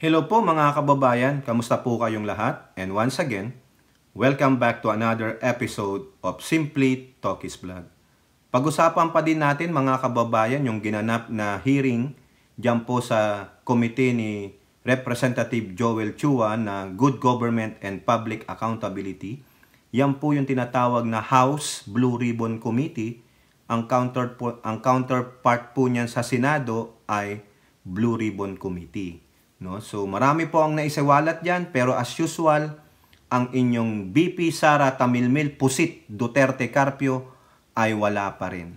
Hello po mga kababayan, kamusta po kayong lahat? And once again, welcome back to another episode of Simply Talkies Vlog. Pag-usapan pa din natin mga kababayan yung ginanap na hearing dyan po sa komite ni Representative Joel Chua na Good Government and Public Accountability. Yan po yung tinatawag na House Blue Ribbon Committee. Ang counterpart po niyan sa Senado ay Blue Ribbon Committee. No? So marami po ang naisawalat diyan, pero as usual, ang inyong VP Sara Tamilmil Pusit Duterte Carpio ay wala pa rin.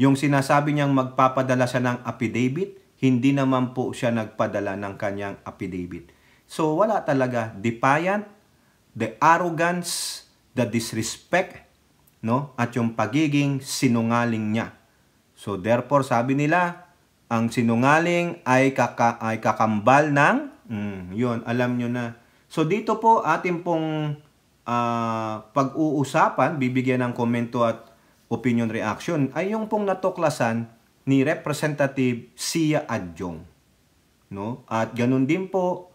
Yung sinasabi niyang magpapadala siya ng affidavit, hindi naman po siya nagpadala ng kanyang affidavit. So wala talaga, defiant, the arrogance, the disrespect, no? At yung pagiging sinungaling niya. So therefore, sabi nila, ang sinungaling ay kakambal ng, yun, alam nyo na. So dito po ating pong pag-uusapan, bibigyan ng komento at opinion reaction, ay yung pong natuklasan ni Representative Sia Adjong. No? At ganun din po,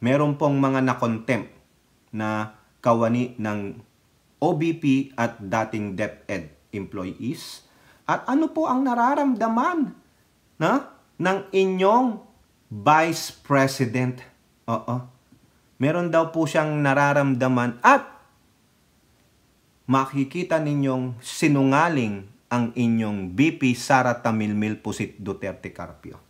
meron pong mga na-contempt na kawani ng OBP at dating DepEd employees. At ano po ang nararamdaman ng inyong Vice President? Meron daw po siyang nararamdaman at makikita ninyong sinungaling ang inyong VP Sara Tamilmil Pusit Duterte Carpio.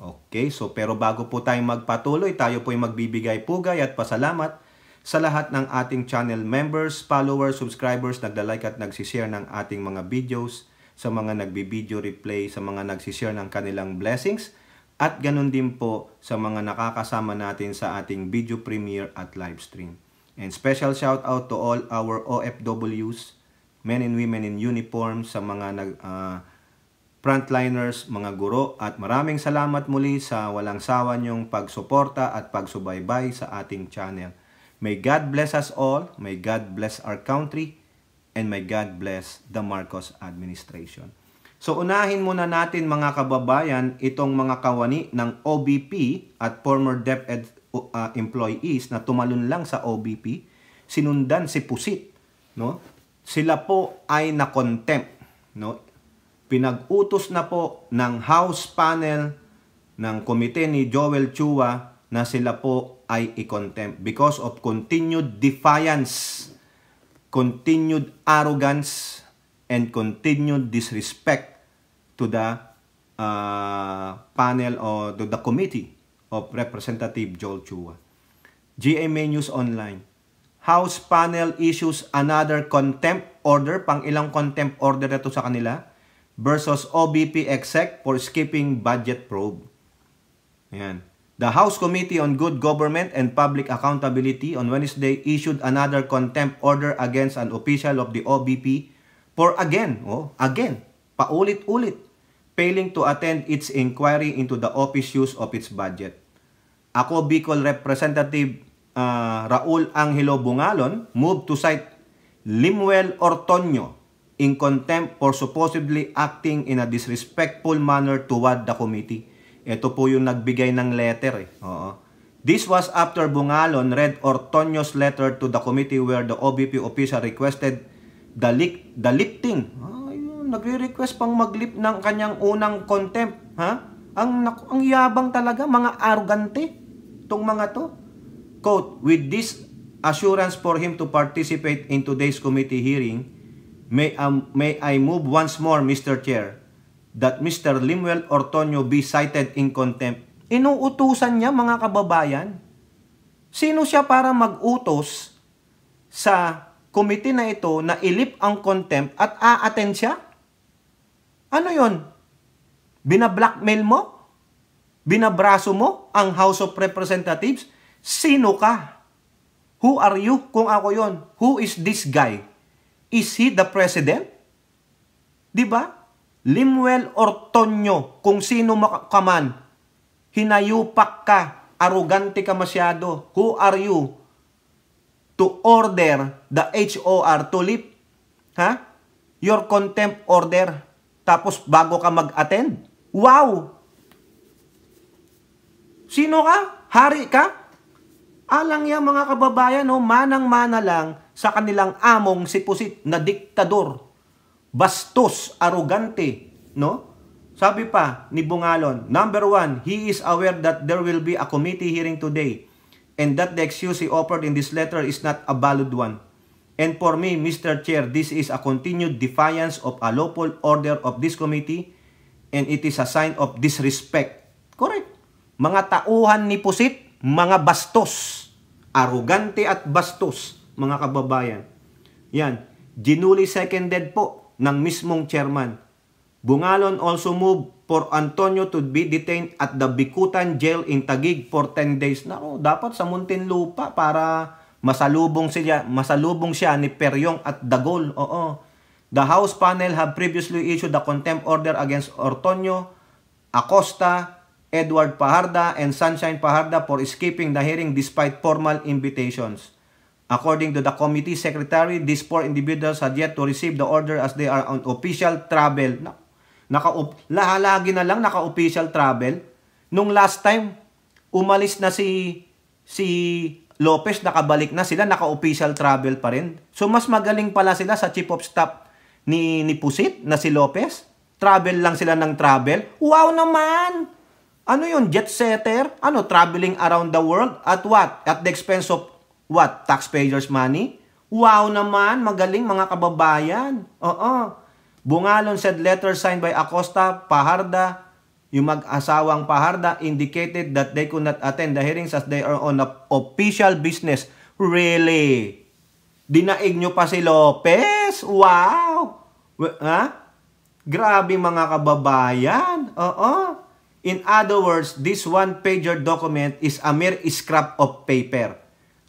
Okay, so pero bago po tayo magpatuloy, tayo po ay magbibigay pugay at pasalamat sa lahat ng ating channel members, followers, subscribers, nagda-like at nagsishare ng ating mga videos, sa mga nagbi-video replay, sa mga nagsishare ng kanilang blessings, at ganun din po sa mga nakakasama natin sa ating video premiere at live stream. And special shout out to all our OFWs, men and women in uniform, sa mga frontliners, mga guro, at maraming salamat muli sa walang sawa niyong pagsuporta at pagsubaybay sa ating channel. May God bless us all, may God bless our country, and may God bless the Marcos administration. So unahin muna natin mga kababayan itong mga kawani ng OBP at former DepEd employees na tumalon lang sa OBP, sinundan si Pusit, no? Sila po ay na-contempt, no? Pinag-utos na po ng House panel ng komite ni Joel Chua na sila po ay i-contempt because of continued defiance, continued arrogance, and continued disrespect to the panel or to the committee of Representative Joel Chua. GMA News Online. House panel issues another contempt order, pang ilang contempt order na to sa kanila, versus OBP exec for skipping budget probe. Ayan. The House Committee on Good Government and Public Accountability on Wednesday issued another contempt order against an official of the OBP for paulit-ulit, failing to attend its inquiry into the office use of its budget. Ako, Bicol Representative Raul Angelo Bungalon, moved to cite Limuel Ortonio in contempt for supposedly acting in a disrespectful manner toward the committee. Ito po yung nagbigay ng letter. This was after Bungalon read Ortonio's letter to the committee where the OBP official requested the lifting. Nagre-request pang mag-lift ng kanyang unang contempt. Ang yabang talaga, mga arrogante itong mga to. Quote, with this assurance for him to participate in today's committee hearing, may I move once more, Mr. Chair, that Mr. Limuel Ortonio be cited in contempt. Inuutusan niya mga kababayan. Sino siya para mag-utos sa committee na ito na ilip ang contempt at a-attend siya? Ano yon? Binablackmail mo? Binabraso mo ang House of Representatives? Sino ka? Who are you? Kung ako yon, who is this guy? Is he the president? Diba? Limuel Ortonio, kung sino ka man, hinayupak ka, arugante ka masyado. Who are you to order the HOR to lift your contempt order? Tapos bago ka mag-attend? Wow! Sino ka? Hari ka? Alang yan mga kababayan, no? Manang-mana lang sa kanilang among si Pusit na diktador. Bastos, arugante, no? Sabi pa ni Bungalon, number 1, he is aware that there will be a committee hearing today and that the excuse he offered in this letter is not a valid one. And for me, Mr. Chair, this is a continued defiance of a lawful order of this committee and it is a sign of disrespect. Correct. Mga tauhan ni Pusit, mga bastos, arugante at bastos, mga kababayan. Yan, ginuli seconded po ng mismong chairman. Bungalon also moved for Antonio to be detained at the Bikutan Jail in Taguig for 10 days. Nako, dapat sa Muntinlupa para masalubong siya ni Peryong at Dagol. Oo. The House panel have previously issued a contempt order against Ortonio, Acosta, Edward Paharda, and Sunshine Paharda for escaping the hearing despite formal invitations. According to the committee secretary, these 4 individuals had yet to receive the order as they are on official travel. Lagi na lang naka-official travel. Nung last time, umalis na si Lopez, nakabalik na sila, naka-official travel pa rin. So mas magaling pala sila sa chief of staff ni Pusit na si Lopez. Travel lang sila ng travel. Wow naman! Ano yun? Jet setter? Ano? Traveling around the world? At what? At the expense of what? Taxpayers' money? Wow naman! Magaling mga kababayan. Oo. Bungalon said letter signed by Acosta, Paharda, yung mag-asawang Paharda, indicated that they could not attend the hearings as they are on a official business. Really? Dinaig nyo pa si Lopez? Wow! Ha? Grabe mga kababayan. Oo. In other words, this one-pager document is a mere scrap of paper.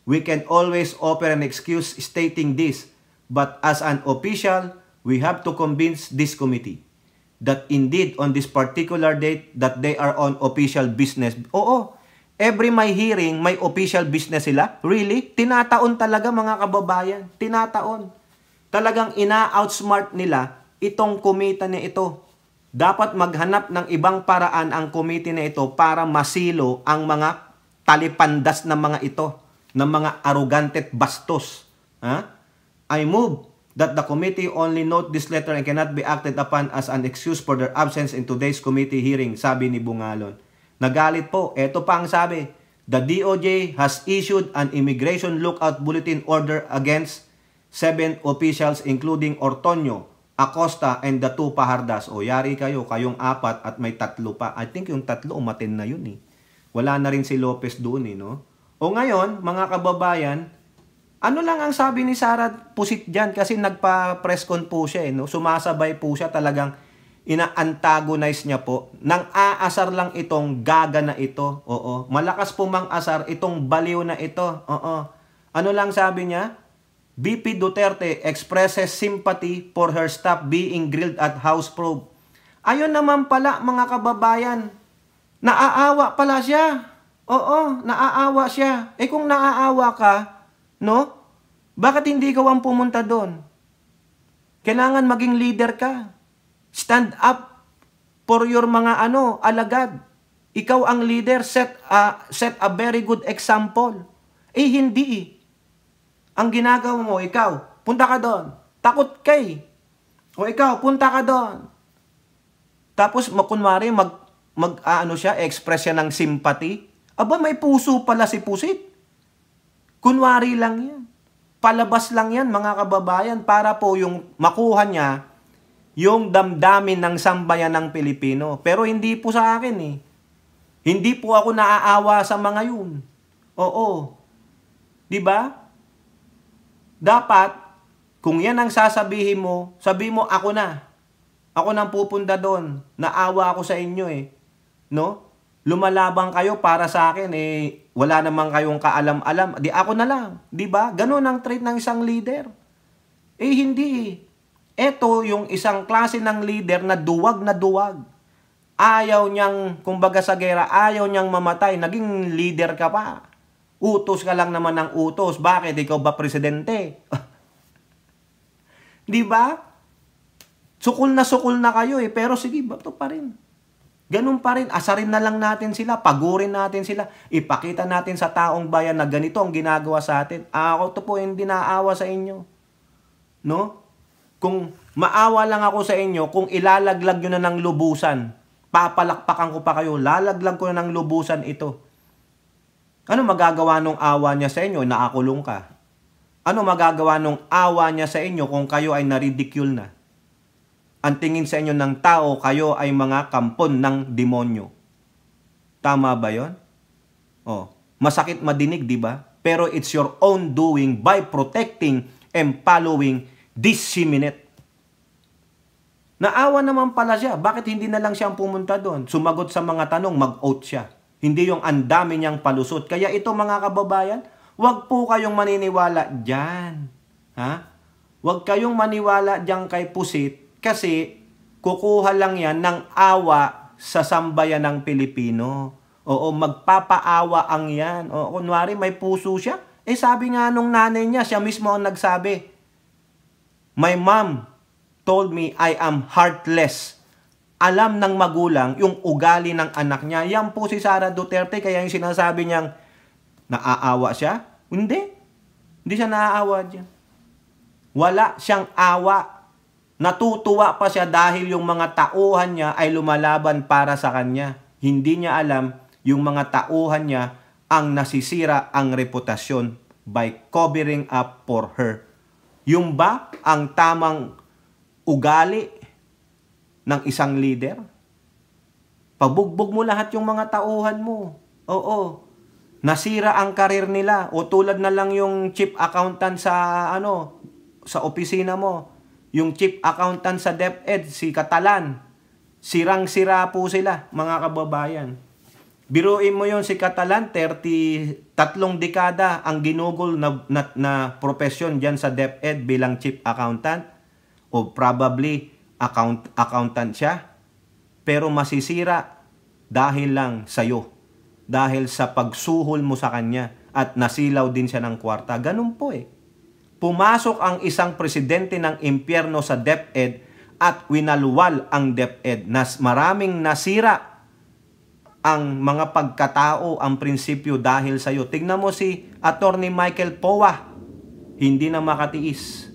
We can always offer an excuse stating this, but as an official, we have to convince this committee that indeed on this particular date that they are on official business. Oo, every may hearing, may official business sila. Really? Tinataon talaga mga kababayan. Tinataon. Talagang ina-outsmart nila itong komite na ito. Dapat maghanap ng ibang paraan ang komite na ito para masilo ang mga talipandas na mga ito, ng mga arrogante at bastos. I move that the committee only note this letter and cannot be acted upon as an excuse for their absence in today's committee hearing, sabi ni Bungalon. Nagalit po. Ito pa ang sabi. The DOJ has issued an immigration lookout bulletin order against 7 officials including Ortonio, Acosta, and the 2 Pahardas. O yari kayo, kayong 4 at may 3 pa. I think yung 3 umaten na yun eh. Wala na rin si Lopez doon eh, no? O ngayon, mga kababayan, ano lang ang sabi ni Sara Pusit dyan? Kasi nagpa-press con po siya eh, no? Sumasabay po siya, talagang ina-antagonize niya po. Nang aasar lang itong gaga na ito. Oo. Malakas po mang asar itong baliw na ito. Oo. Ano lang sabi niya? VP Duterte expresses sympathy for her staff being grilled at House probe. Ayun naman pala mga kababayan. Naaawa pala siya. Oo, naaawa siya. Eh kung naaawa ka, no? Bakit hindi ikaw ang pumunta doon? Kailangan maging leader ka. Stand up for your mga alagad. Ikaw ang leader, set a very good example. Eh hindi eh. Ang ginagawa mo, ikaw, punta ka doon. Takot kay. O ikaw, punta ka doon. Tapos kunwari express siya ng sympathy. Aba, may puso pala si Pusit. Kunwari lang yan. Palabas lang yan, mga kababayan, para po yung makuha niya yung damdamin ng sambayan ng Pilipino. Pero hindi po sa akin eh. Hindi po ako naaawa sa mga yun. Oo. Diba? Dapat, kung yan ang sasabihin mo, sabihin mo, ako na. Ako nang pupunta doon. Naawa ako sa inyo eh. No? Lumalabang kayo para sa akin eh, wala namang kayong kaalam-alam. Di ako na lang. Di ba? Ganun ang trait ng isang leader. Eh hindi. Ito yung isang klase ng leader na duwag na duwag. Ayaw niyang, kumbaga sa gera, ayaw niyang mamatay. Naging leader ka pa. Utos ka lang naman ng utos. Bakit? Ikaw ba presidente? Di ba? Sukul na kayo eh. Pero sige, bato pa rin. Ganun pa rin, asarin na lang natin sila, pagurin natin sila, ipakita natin sa taong bayan na ganito ang ginagawa sa atin. Ako to po hindi naawa sa inyo. No? Kung maawa lang ako sa inyo, kung ilalaglag nyo na ng lubusan, papalakpakan ko pa kayo, lalaglag ko na ng lubusan ito. Ano magagawa nung awa niya sa inyo? Nakakulong ka. Ano magagawa nung awa niya sa inyo kung kayo ay naridicule na? Ang tingin sa inyo ng tao, kayo ay mga kampon ng demonyo. Tama ba yon? Masakit madinig, di ba? Pero it's your own doing by protecting and following disseminate. Naawa naman pala siya. Bakit hindi na lang siyang pumunta doon? Sumagot sa mga tanong, mag-oath siya. Hindi yung andami niyang palusot. Kaya ito mga kababayan, huwag po kayong maniniwala dyan. Huwag kayong maniwala dyan kay Pusit kasi kukuha lang yan ng awa sa sambayan ng Pilipino. Magpapaawa ang yan. Kunwari may puso siya. Sabi nga nung nanay niya, siya mismo ang nagsabi, "My mom told me I am heartless." Alam ng magulang yung ugali ng anak niya. Yan po si Sara Duterte, kaya yung sinasabi niyang naaawa siya. Hindi siya naaawa dyan. Wala siyang awa. Natutuwa pa siya dahil yung mga tauhan niya ay lumalaban para sa kanya. Hindi niya alam yung mga tauhan niya ang nasisira ang reputasyon by covering up for her. Yung ba ang tamang ugali ng isang leader? Pabugbog mo lahat yung mga tauhan mo. Nasira ang karir nila. O tulad na lang yung chief accountant sa opisina mo. Yung chief accountant sa DepEd, si Catalan. Sirang-sira po sila, mga kababayan. Biruin mo yun si Catalan, 33 dekada ang ginugol na profesyon dyan sa DepEd bilang chief accountant. O probably accountant siya. Pero masisira dahil lang sa'yo. Dahil sa pagsuhol mo sa kanya at nasilaw din siya ng kwarta. Ganun po Pumasok ang isang presidente ng impyerno sa DepEd at winaluwal ang DepEd. Maraming nasira ang mga pagkatao, ang prinsipyo dahil sa iyo. Tingnan mo si Attorney Michael Powa. Hindi na makatiis.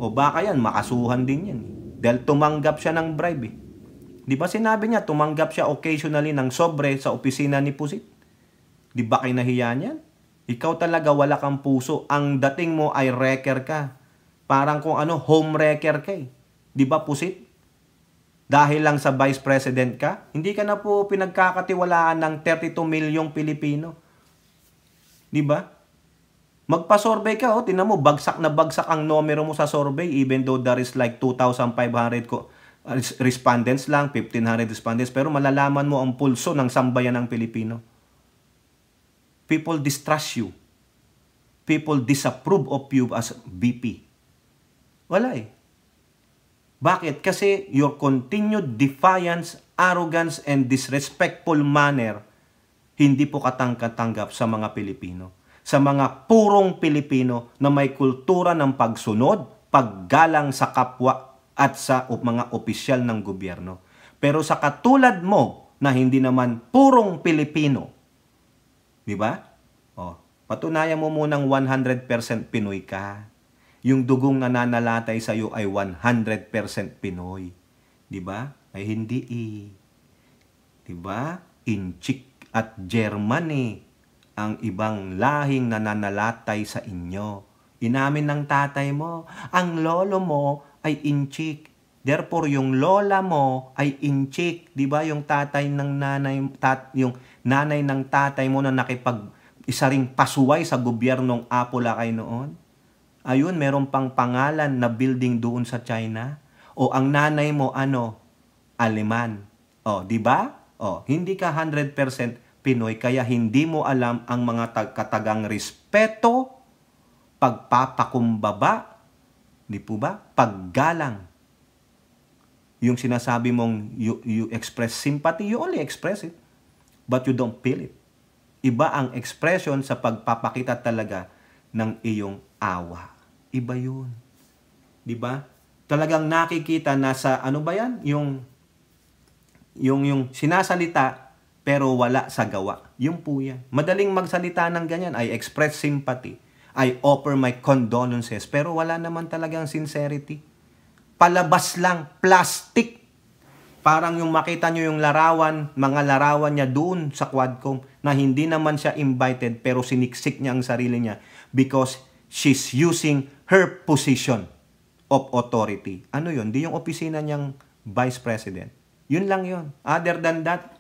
Baka yan, makasuhan din yan. Dahil tumanggap siya ng bribe. Di ba sinabi niya, tumanggap siya occasionally ng sobre sa opisina ni Pusit? Di ba kayo nahiya niyan? Ikaw talaga wala kang puso. Ang dating mo ay wrecker ka. Parang kung home wrecker ka Di ba, Pusit? Dahil lang sa vice president ka, hindi ka na po pinagkakatiwalaan ng 32 milyong Pilipino. Di ba? Magpa-survey ka, tinan mo, bagsak na bagsak ang numero mo sa survey even though there is like 2,500 respondents lang, 1,500 respondents, pero malalaman mo ang pulso ng sambayan ng Pilipino. People distrust you. People disapprove of you as VP. Wala Bakit? Kasi your continued defiance, arrogance, and disrespectful manner hindi po katangkatanggap sa mga Pilipino. Sa mga purong Pilipino na may kultura ng pagsunod, paggalang sa kapwa at sa mga opisyal ng gobyerno. Pero sa katulad mo na hindi naman purong Pilipino, di ba? Patunayan mo munang 100% Pinoy ka. Yung dugong nananalatay sa iyo ay 100% Pinoy. Di ba? Ay hindi Di ba? Inchik at German ang ibang lahing nananalatay sa inyo. Inamin ng tatay mo, ang lolo mo ay Inchik. Therefore, yung lola mo ay Inchik. Di ba? Yung tatay ng nanay, yung nanay ng tatay mo na isa ring pasuway sa gobyernong Apolacay noon. Ayun, meron pang pangalan na building doon sa China. O ang nanay mo, Aleman. Di ba? Hindi ka 100% Pinoy, kaya hindi mo alam ang mga katagang respeto, pagpapakumbaba, di po ba? Paggalang. Yung sinasabi mong you express sympathy, you only express it, but you don't feel it. Iba ang expression sa pagpapakita talaga ng iyong awa. Iba yun. Di ba? Talagang nakikita na sa, yung sinasalita pero wala sa gawa. Yung po yan. Madaling magsalita ng ganyan. I express sympathy. I offer my condolences. Pero wala naman talagang sincerity. Palabas lang. Plastic. Parang yung makita nyo yung larawan, mga larawan niya doon sa Quadcom na hindi naman siya invited pero siniksik niya ang sarili niya because she's using her position of authority. Ano yun? Di yung opisina niyang Vice President. Yun lang yun. Other than that,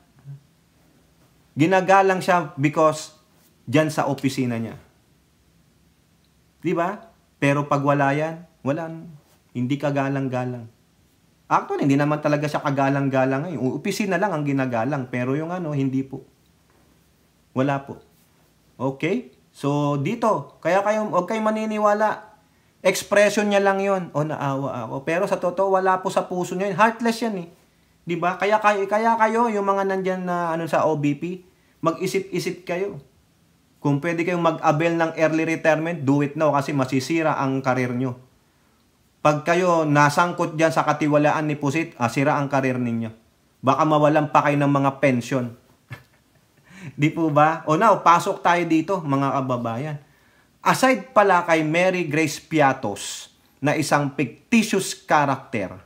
ginagalang siya because dyan sa opisina niya. Di ba? Pero pag wala yan, wala. Hindi kagalang-galang. Actually, hindi naman talaga siya kagalang-galang ngayon. Opisina lang ang ginagalang. Pero yung ano, hindi po. Wala po. Okay? So, dito, kaya huwag kayong maniniwala. Expression niya lang yon. O, naawa ako. Pero sa totoo, wala po sa puso niya. Heartless yan eh. Diba? Kaya kayo, yung mga nandyan na sa OBP, mag-isip-isip kayo. Kung pwede kayong mag-avail ng early retirement, do it now kasi masisira ang karir nyo. Pag kayo nasangkot dyan sa katiwalaan ni Pusit, sira ang karir ninyo. Baka mawalan pa kayo ng mga pension. Di po ba? O now, pasok tayo dito, mga kababayan. Aside pala kay Mary Grace Piatos na isang fictitious character,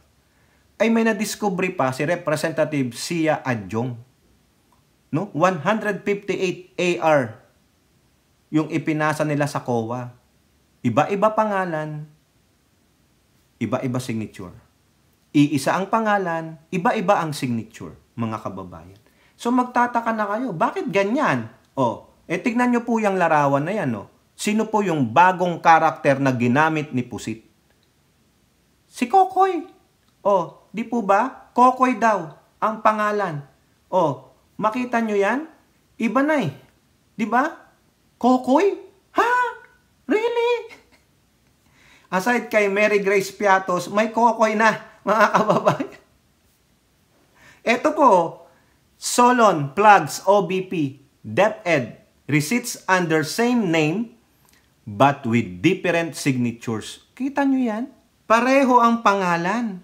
ay may nadiscovery pa si Representative Sia Adjong. No? 158 AR yung ipinasa nila sa COA. Iba-iba pangalan, iba-iba signature. Iisa ang pangalan, iba-iba ang signature, mga kababayan. So magtataka na kayo, bakit ganyan? Tignan nyo po yung larawan na yan. Sino po yung bagong karakter na ginamit ni Pusit? Si Kokoy. Di po ba? Kokoy daw ang pangalan. Makita nyo yan? Iba na eh. Di ba? Kokoy? Ha? Really? Aside kay Mary Grace Piatos, may Kokoy na, mga kababayan. Ito po, Solon Plugs OBP, DepEd, receipts under same name but with different signatures. Kita nyo yan? Pareho ang pangalan,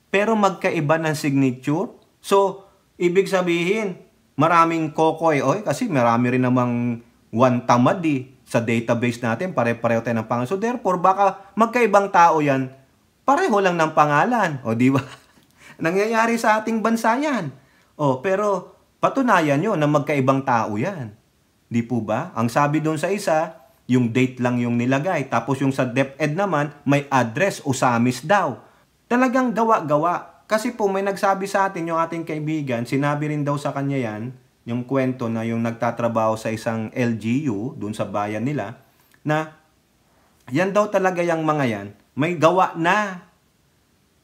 pero magkaiba ng signature. So, ibig sabihin, maraming Kokoy. Kasi marami rin namang one tamad sa database natin, pare-pareho tayo ng pangalan. So therefore, baka magkaibang tao yan, pareho lang ng pangalan. Di ba? Nangyayari sa ating bansa yan. Pero patunayan nyo na magkaibang tao yan. Di po ba? Ang sabi doon sa isa, yung date lang yung nilagay. Tapos yung sa DepEd naman, may address, Usamis daw. Talagang gawa-gawa. Kasi po may nagsabi sa atin yung ating kaibigan, sinabi rin daw sa kanya yan, yung kwento na yung nagtatrabaho sa isang LGU, dun sa bayan nila, na yan daw talaga yung mga yan, may gawa na.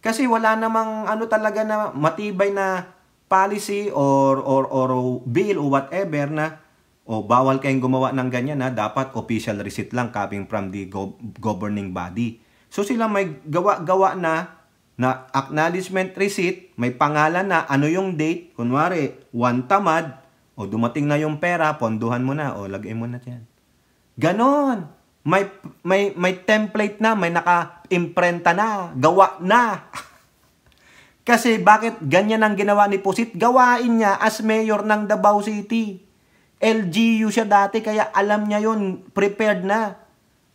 Kasi wala namang talaga na matibay na policy or bill or whatever na bawal kayong gumawa ng ganyan na dapat official receipt lang coming from the governing body. So sila may gawa-gawa na acknowledgement receipt, may pangalan na ano yung date, kunwari, 1 tamad, dumating na yung pera, ponduhan mo na, lagay mo na dyan. Ganon. May template na, may naka-imprenta na, gawa na. Kasi bakit ganyan ang ginawa ni Pusit? Gawain niya as mayor ng Davao City. LGU siya dati, kaya alam niya yun, prepared na.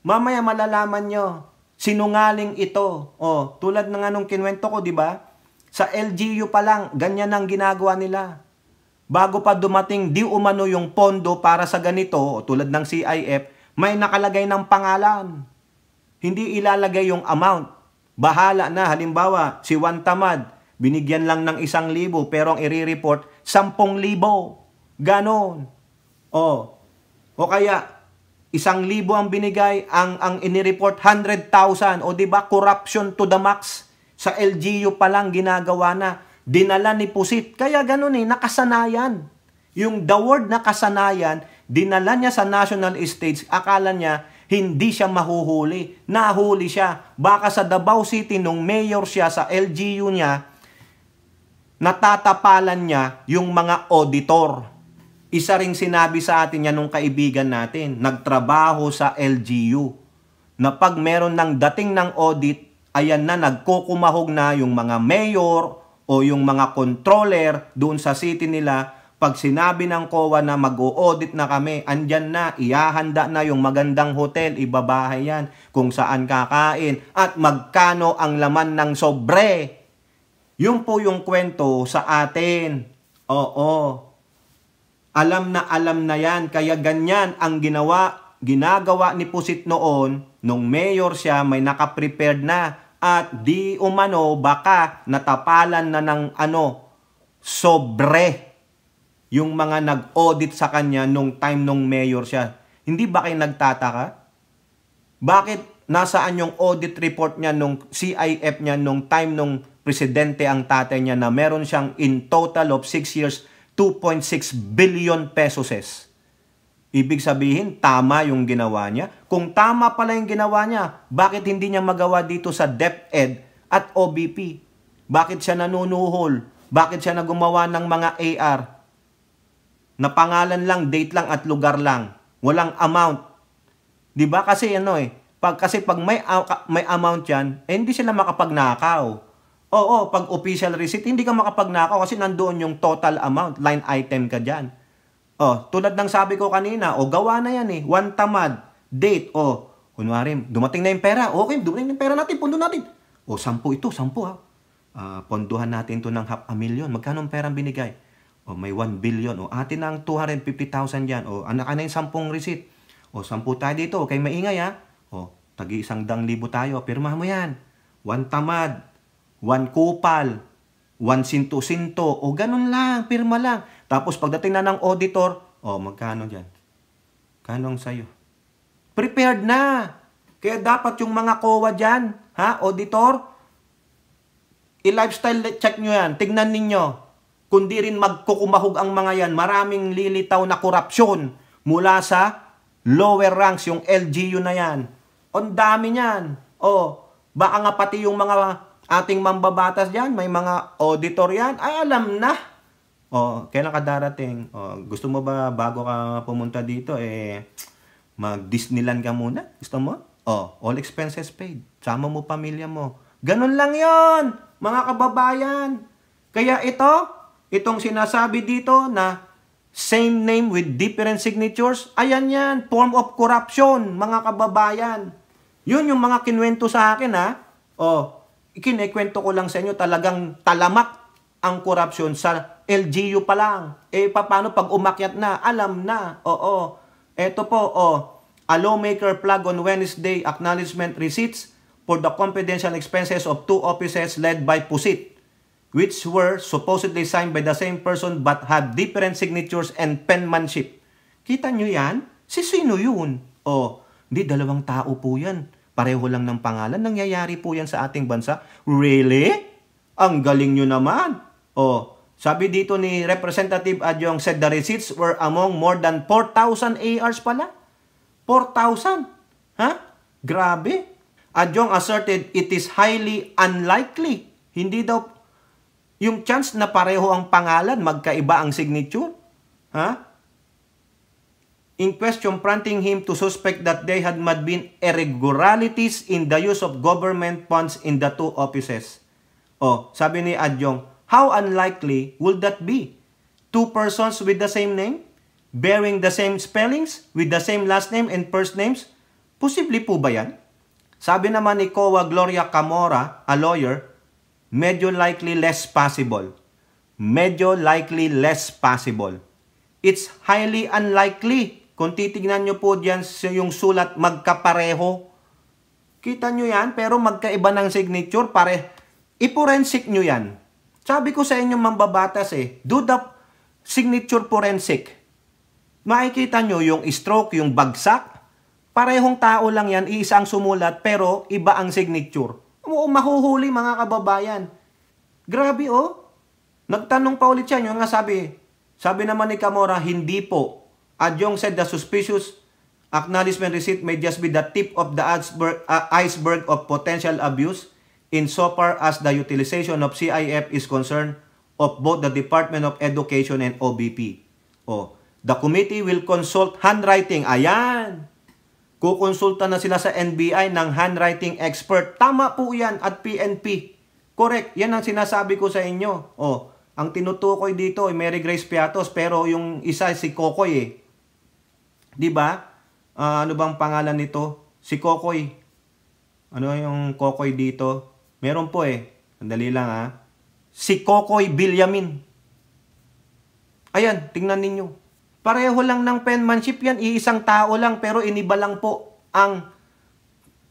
Mamaya malalaman nyo, sinungaling ito. Tulad ng anong kinwento ko, di ba? Sa LGU pa lang, ganyan ang ginagawa nila. Bago pa dumating, di umano yung pondo para sa ganito, tulad ng CIF, may nakalagay ng pangalan. Hindi ilalagay yung amount. Bahala na, halimbawa, si Juan Tamad, binigyan lang ng 1,000, pero ang i-report, 10,000. Ganon. O kaya, 1,000 ang binigay, ang inireport 100,000. Di ba, corruption to the max. Sa LGU pa lang ginagawa na. Dinala ni Pusit. Kaya ganun nakasanayan. Yung the word nakasanayan, dinala niya sa national stage, akala niya hindi siya mahuhuli. Nahuli siya. Baka sa Davao City, nung mayor siya sa LGU niya, natatapalan niya yung mga auditor. Isa ring sinabi sa atin yan nung kaibigan natin, nagtrabaho sa LGU, na pag meron ng dating ng audit, ayan na, nagkukumahog na yung mga mayor o yung mga controller doon sa city nila, pag sinabi ng COA na mag-o-audit na kami, andyan na, ihahanda na yung magandang hotel, ibabahay yan, kung saan kakain, at magkano ang laman ng sobre. Yun po yung kwento sa atin. Oo. Alam na yan, kaya ganyan ang ginagawa ni Pusit noon, nung mayor siya, may nakaprepared na, at di umano baka natapalan na ng sobre yung mga nag-audit sa kanya nung time nung mayor siya. Hindi ba kayo nagtataka? Bakit nasaan yung audit report niya nung CIF niya nung time nung presidente ang tatay niya na meron siyang in total of 6 years 2.6 billion pesos. Ibig sabihin, tama yung ginawa niya. Kung tama pala yung ginawa niya, bakit hindi niya magawa dito sa DepEd at OBP? Bakit siya nanunuhol? Bakit siya nagumawa ng mga AR? Na pangalan lang, date lang at lugar lang. Walang amount. 'Di ba? Kasi pag may amount yan, hindi sila makapagnakaw. Oo, pag official receipt, hindi ka makapagnakaw kasi nandoon yung total amount, line item ka dyan. Tulad ng sabi ko kanina, gawa na yan one tamad, date, kunwari, dumating na yung pera, okay, dumating na yung pera natin, pondo natin. 10 ito, 10 ha. Ponduhan natin to ng 500,000. Magkano ang perang binigay? May 1 billion. Atin na ang 250,000 dyan. Anak na yung 10 receipt. 10 tayo dito, okay, maingay ha. Tagi 100,000 tayo, pirma mo yan. 1 tamad, 1 kupal, 1 sinto-sinto, ganun lang, pirma lang. Tapos pagdating na ng auditor, magkano dyan? Kano ang sayo? Prepared na. Kaya dapat yung mga COA dyan, auditor, i-lifestyle check nyo yan. Tignan ninyo. Kundi rin magkukumahog ang mga yan, maraming lilitaw na korupsyon mula sa lower ranks, yung LGU na yan. Ang dami niyan. Baka nga pati yung mga ating mambabatas dyan, may mga auditor yan, ay alam na. Kailan ka darating? Gusto mo ba bago ka pumunta dito, mag-Disneyland ka muna? Gusto mo? All expenses paid. Sama mo pamilya mo. Ganun lang yon, mga kababayan. Kaya itong sinasabi dito na same name with different signatures, ayan yan, form of corruption, mga kababayan. Yun yung mga kinwento sa akin, Ikinikwento ko lang sa inyo, talagang talamak ang korupsyon sa LGU pa lang. Paano pag umakyat na? Alam na. Eto po, a lawmaker plug on Wednesday acknowledgement receipts for the confidential expenses of 2 offices led by Pusit, which were supposedly signed by the same person but had different signatures and penmanship. Kita nyo yan? Sino yun? Hindi, 2 tao po yan. Pareho lang ng pangalan. Nangyayari po yan sa ating bansa. Really? Ang galing nyo naman. Sabi dito ni Representative Adjong said the receipts were among more than 4,000 ARs pala. 4,000? Grabe. Adjong asserted it is highly unlikely. Hindi daw yung chance na pareho ang pangalan, magkaiba ang signature. In question, prompting him to suspect that they had been irregularities in the use of government funds in the 2 offices. Sabi ni Adjong, how unlikely would that be? 2 persons with the same name? Bearing the same spellings? With the same last name and first names? Posible po ba yan? Sabi naman ni COA Gloria Camora, a lawyer, medyo likely less possible. Medyo likely less possible. It's highly unlikely. Kung titignan nyo po dyan yung sulat, magkapareho. Kita nyo yan, pero magkaiba ng signature, i-forensic nyo yan. Sabi ko sa inyo mambabatas do the signature forensic. Makikita nyo yung stroke, yung bagsak, parehong tao lang yan, iisa ang sumulat, pero iba ang signature. Mahuhuli mga kababayan. Grabe Nagtanong pa ulit siya, yung nga sabi naman ni Camora, hindi po. Adjong said the suspicious acknowledgement receipt may just be the tip of the iceberg of potential abuse insofar as the utilization of CIF is concerned of both the Department of Education and OBP. The committee will consult handwriting. Ayan! Kukonsulta na sila sa NBI ng handwriting expert. Tama po yan at PNP. Correct. Yan ang sinasabi ko sa inyo. Oh, ang tinutukoy dito ay Mary Grace Piatos, pero yung isa si Kokoy eh. 'Di ba? Ano bang pangalan nito? Si Kokoy. Ano yung Kokoy dito? Meron po eh. Sandali lang ha. Si Kokoy Villamin. Ayan, tingnan ninyo. Pareho lang ng penmanship yan. Iisang tao lang pero iniba lang po ang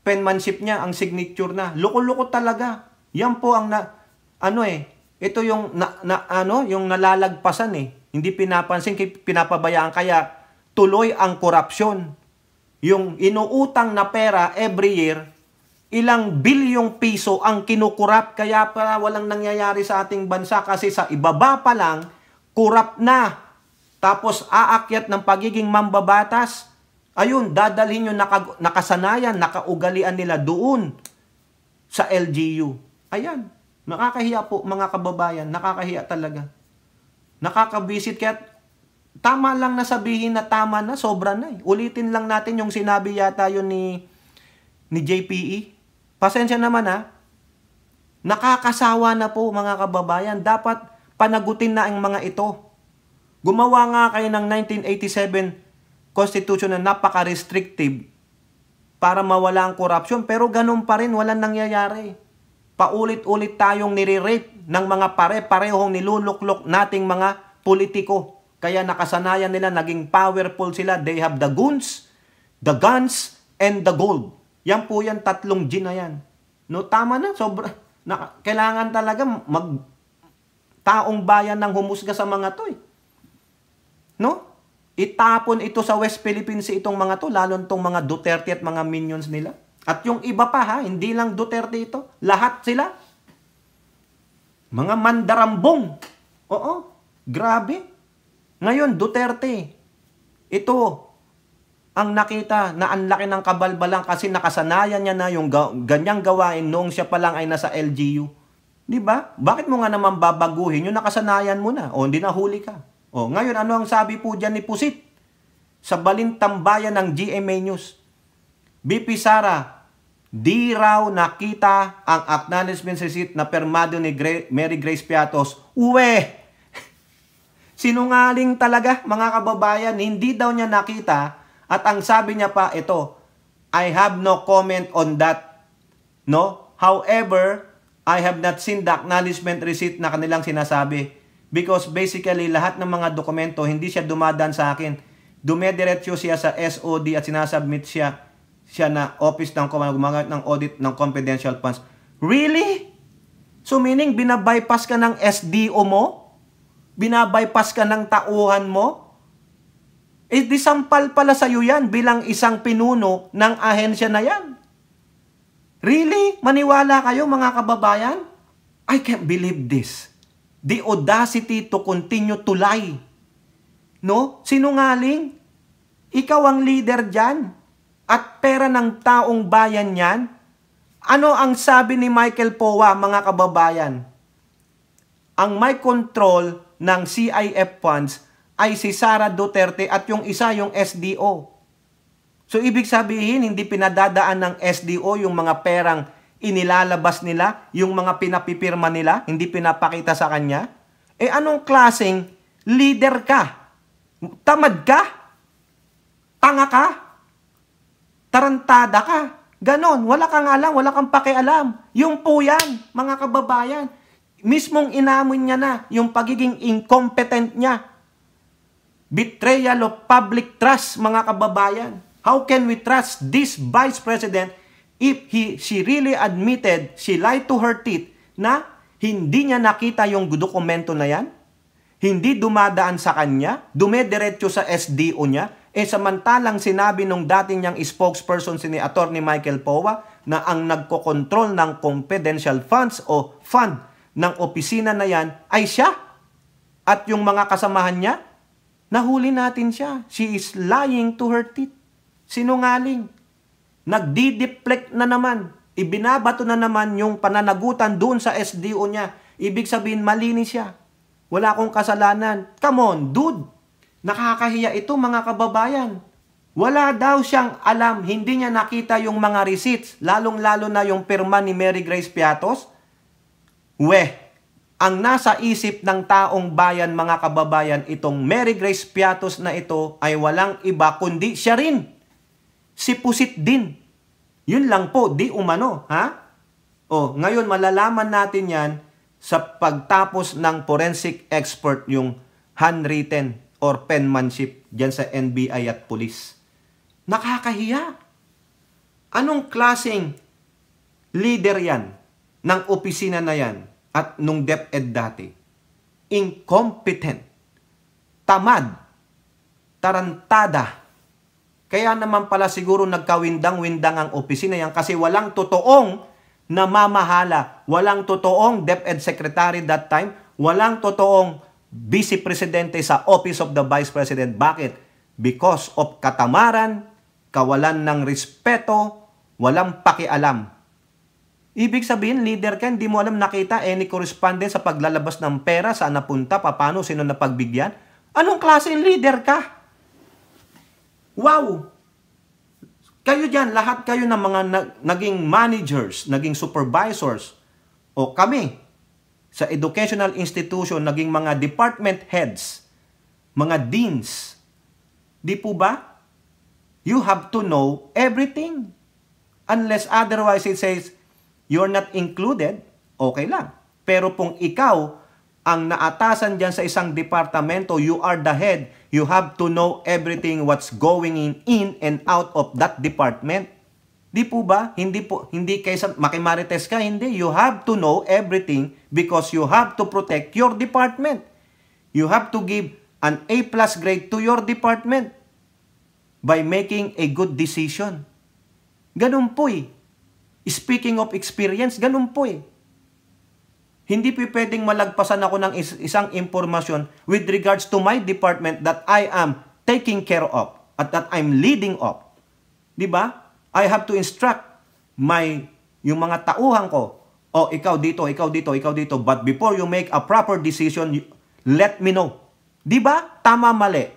penmanship niya, ang signature na. Loko-loko talaga. Yan po ang ito yung yung nalalagpasan eh. Hindi pinapansin, pinapabayaan, kaya tuloy ang korupsyon. Yung inuutang na pera every year, ilang bilyong piso ang kinukurap, kaya pa walang nangyayari sa ating bansa kasi sa ibaba pa lang kurap na. Tapos aakyat ng pagiging mambabatas. Ayun, dadalhin yung nakasanayan, nakaugalian nila doon sa LGU. Ayan, nakakahiya po mga kababayan, nakakahiya talaga. Nakakabisit, kaya tama lang na sabihin na tama na, sobra na eh. Ulitin lang natin yung sinabi yata yun ni JPE. Pasensya naman ha. Nakakasawa na po mga kababayan. Dapat panagutin na ang mga ito. Gumawa nga kayo ng 1987 Constitution na napaka-restrictive para mawala ang korupsyon. Pero ganun pa rin, walang nangyayari. Paulit-ulit tayong nire-rape ng mga pare-parehong niluluklok nating mga politiko. Kaya nakasanayan nila, naging powerful sila. They have the goons, the guns, and the gold. Yan po yan, 3 G na yan. No, tama na, sobra. Kailangan talaga taong bayan ng humusga sa mga to eh. No? Itapon ito sa West Philippines itong mga to, lalo itong mga Duterte at mga minions nila. At yung iba pa ha, hindi lang Duterte ito, lahat sila. Mga mandarambong. Oo, grabe. Ngayon, Duterte, ito, ang nakita na ang laki ng kabalbalang kasi nakasanayan niya na yung ganyang gawain noong siya pa lang ay nasa LGU. Di ba? Bakit mo nga naman babaguhin yung nakasanayan mo na? O, hindi na huli ka. O, ngayon, ano ang sabi po dyan ni Pusit? Sa balintambayan ng GMA News. BP Sara, di raw nakita ang acknowledgement receipt na permado ni Mary Grace Piatos. Uwe! Sinungaling talaga, mga kababayan. Hindi daw niya nakita. At ang sabi niya pa, ito, I have no comment on that. No? However, I have not seen the acknowledgement receipt na kanilang sinasabi. Because basically, lahat ng mga dokumento, hindi siya dumadaan sa akin. Dumediretso siya sa SOD at sinasubmit siya na office ng gumagamit ng audit ng confidential funds. Really? So meaning, binabypass ka ng SDO mo? Binabypass ka ng tauhan mo? Eh, di sampal pala sa'yo yan bilang isang pinuno ng ahensya na yan. Really? Maniwala kayo mga kababayan? I can't believe this. The audacity to continue to lie. No? Sinungaling? Ikaw ang leader dyan. At pera ng taong bayan yan. Ano ang sabi ni Michael Powa, mga kababayan? Ang may control ng CIF funds ay si Sara Duterte at yung isa yung SDO. So ibig sabihin, hindi pinadadaan ng SDO yung mga perang inilalabas nila, yung mga pinapipirma nila, hindi pinapakita sa kanya. Eh anong klaseng leader ka? Tamad ka? Tanga ka? Tarantada ka? Ganon, wala kang alam, wala kang pakialam. Yung po yan, mga kababayan. Mismong inamin niya na yung pagiging incompetent niya. Betrayal of public trust, mga kababayan. How can we trust this Vice President if she really admitted, she lied to her teeth, na hindi niya nakita yung dokumento na yan? Hindi dumadaan sa kanya? Dumediretso sa SDO niya? Samantalang sinabi nung dating niyang spokesperson si Attorney Michael Powa na ang nagkokontrol ng confidential funds o fund ng opisina na yan ay siya. At yung mga kasamahan niya, nahuli natin siya. She is lying to her teeth. Sinungaling. Nagdi-deflect na naman. Ibinabato na naman yung pananagutan doon sa SDO niya. Ibig sabihin, malinis siya. Wala akong kasalanan. Come on, dude. Nakakahiya ito, mga kababayan. Wala daw siyang alam. Hindi niya nakita yung mga receipts. Lalong-lalo na yung pirma ni Mary Grace Piatos. ang nasa isip ng taong bayan, mga kababayan, itong Mary Grace Piatos na ito ay walang iba kundi siya rin. Si Pusit din. Yun lang po, di umano. Ha? Ngayon malalaman natin yan sa pagtapos ng forensic expert, yung handwritten or penmanship dyan sa NBI at police. Nakakahiya. Anong klaseng leader yan ng opisina na yan at nung DepEd dati? Incompetent, tamad, tarantada. Kaya naman pala siguro nagkawindang-windang ang opisina yan kasi walang totoong namamahala, walang totoong DepEd Secretary that time, walang totoong Vice Presidente sa Office of the Vice President. Bakit? Because of katamaran, kawalan ng respeto, walang pakialam. Ibig sabihin, leader ka, hindi mo alam nakita any correspondence sa paglalabas ng pera, saan napunta, paano, sino napagbigyan. Anong klaseng leader ka? Wow! Kayo dyan, lahat kayo ng mga naging managers, naging supervisors, o kami, sa educational institution, naging mga department heads, mga deans. Di po ba? You have to know everything. Unless otherwise it says, you're not included, okay lang. Pero kung ikaw ang naatasan dyan sa isang departamento, you are the head, you have to know everything what's going in and out of that department. Di po ba? Hindi kaysa makimarites ka, hindi. You have to know everything because you have to protect your department. You have to give an A+ grade to your department by making a good decision. Ganun po eh. Speaking of experience, ganun po eh. Hindi po pwedeng malagpasan ako ng isang informasyon with regards to my department that I am taking care of at that I'm leading of. Di ba? I have to instruct yung mga tauhan ko, ikaw dito, ikaw dito, ikaw dito. But before you make a proper decision, let me know. Di ba? Tama, mali.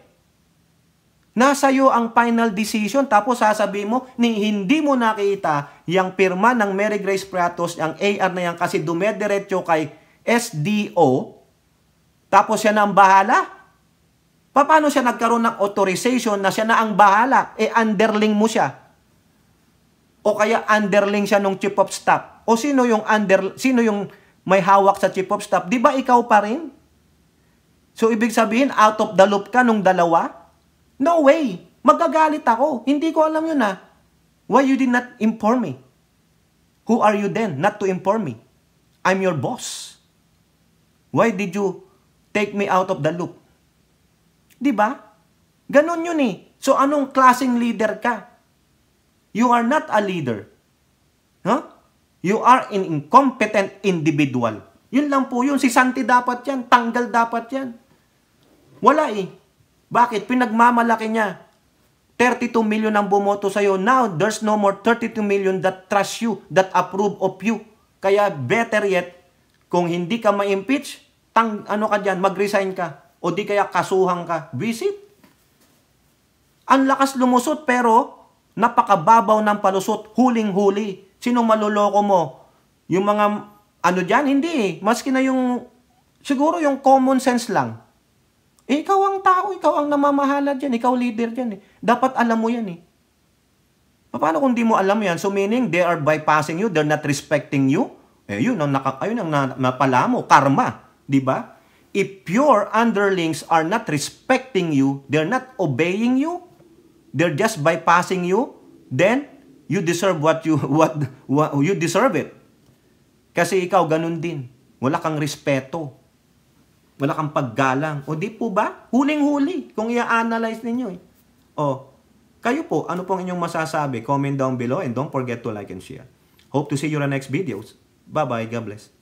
Nasa iyo ang final decision, tapos sasabihin mo, hindi mo nakita yung pirma ng Mary Grace Piatos, yung AR na yan, kasi dumediretso kay SDO, tapos siya na ang bahala? Paano siya nagkaroon ng authorization na siya na ang bahala? Underling mo siya. O kaya underling siya nung chief of staff. O sino yung may hawak sa chief of staff? Di ba ikaw pa rin? So ibig sabihin, out of the loop ka nung dalawa? No way. Magagalit ako. Hindi ko alam yun ah. Why you did not inform me? Who are you then not to inform me? I'm your boss. Why did you take me out of the loop? Di ba? Ganon yun eh. So anong klaseng leader ka? You are not a leader. Huh? You are an incompetent individual. Yun lang po yun. Si Santi dapat yan. Tanggal dapat yan. Wala eh. Bakit? Pinagmamalaki niya. 32 million ang bumoto sa'yo. Now, there's no more 32 million that trust you, that approve of you. Kaya better yet, kung hindi ka ma-impeach, mag-resign ka. O di kaya kasuhan ka. Visit. Ang lakas lumusot pero napakababaw ng palusot. Huling-huli. Sinong maluloko mo? Yung mga dyan? Hindi eh. Maski na siguro yung common sense lang. Ikaw ang tao, ikaw ang namamahala dyan, ikaw leader dyan eh. Dapat alam mo yan eh. Paano kung di mo alam yan? So meaning, they are bypassing you, they're not respecting you. Yun ang napala mo, karma. Diba? If your underlings are not respecting you, they're not obeying you, they're just bypassing you, then you deserve what you deserve it. Kasi ikaw ganun din. Wala kang respeto. Wala kang paggalang. O di po ba? Huling-huli kung i-analyze ninyo eh. Kayo po, ano pong inyong masasabi? Comment down below and don't forget to like and share. Hope to see you in the next videos. Bye-bye. God bless.